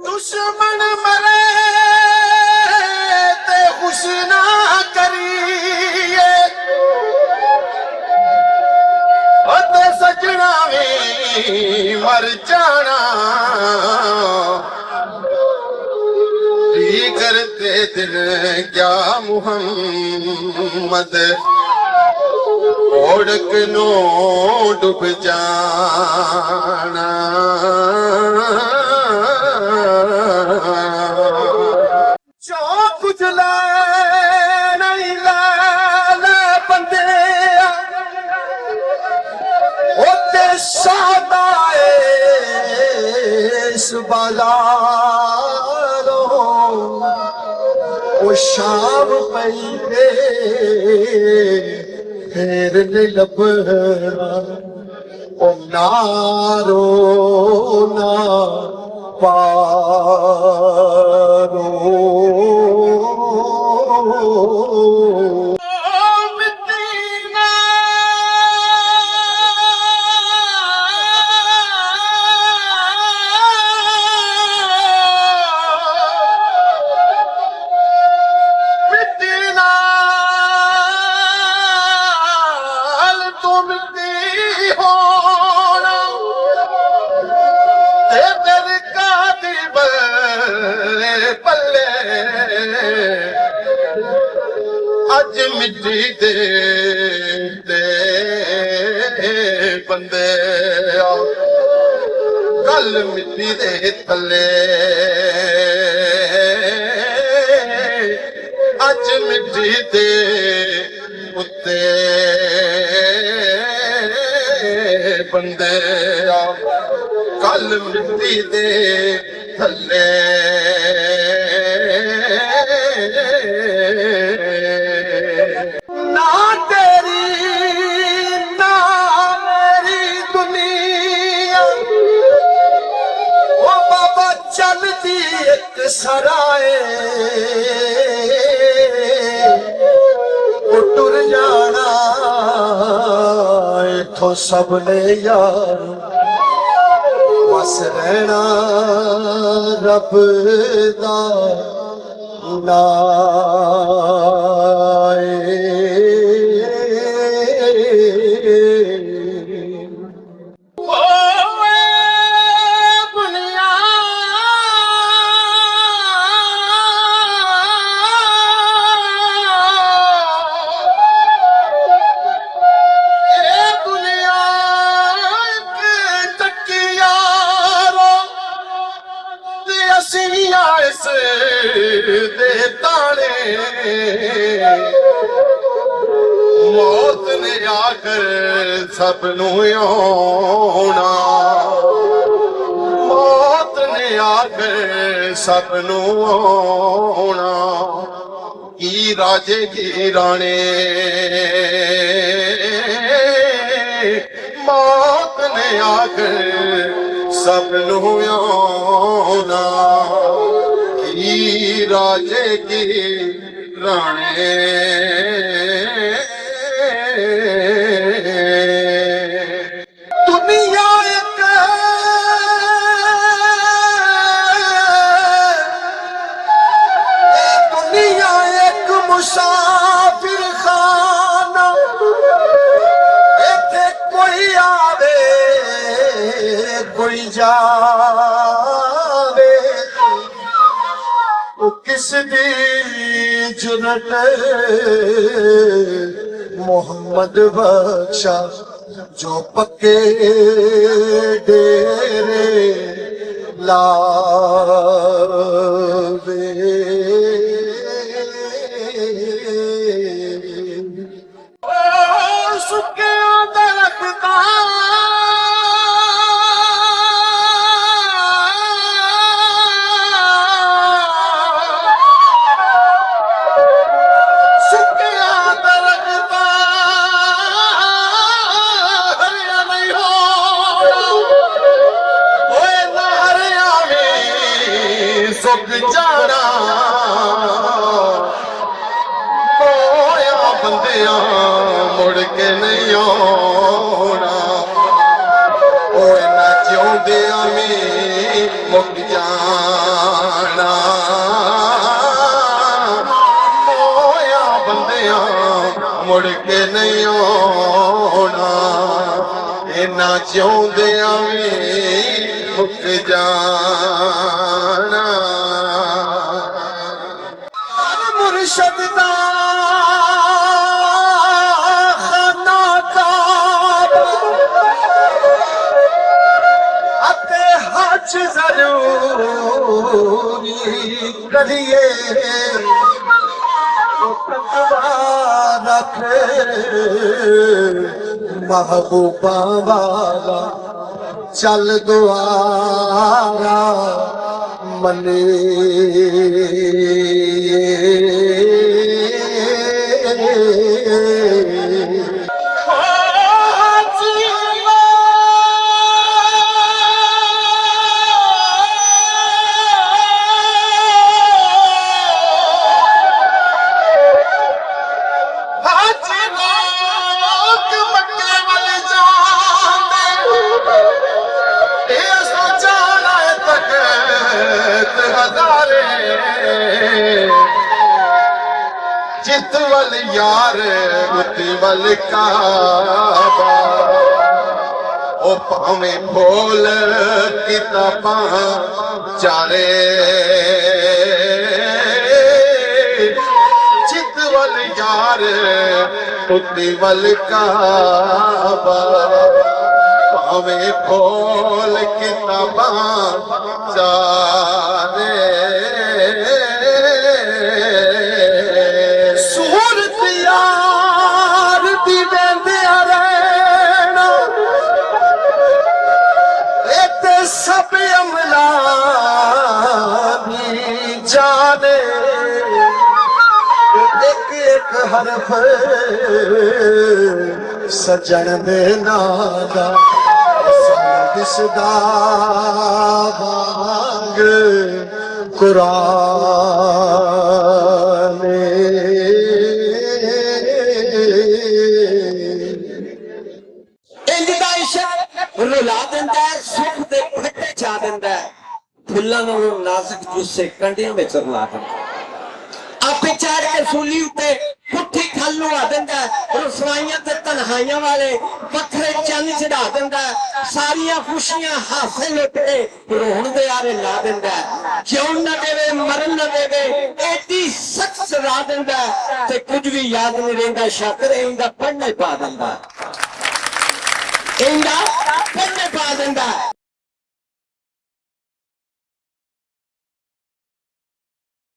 दुश्मन मरे ते खुश ना करिए ते सजना भी मर जाना करते दिल क्या मुहम्मद ओढ़क नो डूब जाना जो कुछ ले नहीं ले बंदे ओते सादाए इस बाजारो ओ शाम पई फिर लभना ओ नारो ना पारो अज मिट्टी दे बंदे कल मिट्टी दे थले अज मिट्टी दे उत्ते बंदे कल मिट्टी दे थले ना तेरी ना मेरी दुनिया वो बाबा चलती एक सराए वो टुर जाना इथों सबने यार बस रहना रब दा नाए मौत ने आकर सबनू आना मौत ने आकर सबनू आना की राजे की राणे मौत ने आकर सबनू आना की राजे की राणे दुनिया एक दुनिया एक मुसाफिर खाना इत्थे कोई आवे कोई जावे किस दी जुरत मोहम्मद बख्शा जो पक्के डेरे लावे सुके दरख्ता सुख जाना मोया बंदिया मुड़ के नहीं आना ओ ना जिउंदियां भी मुक जाना। जाना मोया बंदिया मुड़ के नहीं आना इना चाहदिया भी मुक जाना मुर्शद दा जरूरी करिए रख महबूबा वाला चल दुआरा मने जित वल यार उत वल काबा ओ भावें बोल किताबा चारे जित वल यार उत वल काबा भावें बोल किताबा चारे सब अमला भी जाने एक एक हरफ सजन दे नादा दिसदा वांग कुरान रुला दिंदा सुख दे फटे चा दिंदा फुल्लां नूं नाजुक जुस्से कंडियां विच रुला दिंदा आपे चाड़ के सूली उत्ते पुट्ठी खल लुआ दिंदा रसवाइयां ते तन्हाइयां वाले पत्थरे चंद चढ़ा दिंदा सारियां खुशियां हासे लुटे रोण दे आरे ला दिंदा जिउण ना देवे मरन ना देवे एडी सख्त सजा दिंदा ते कुछ भी याद नहीं रहिंदा शाकर इंदा पढ़ने पा दिंदा इंदा पढ़ने पा दिंदा।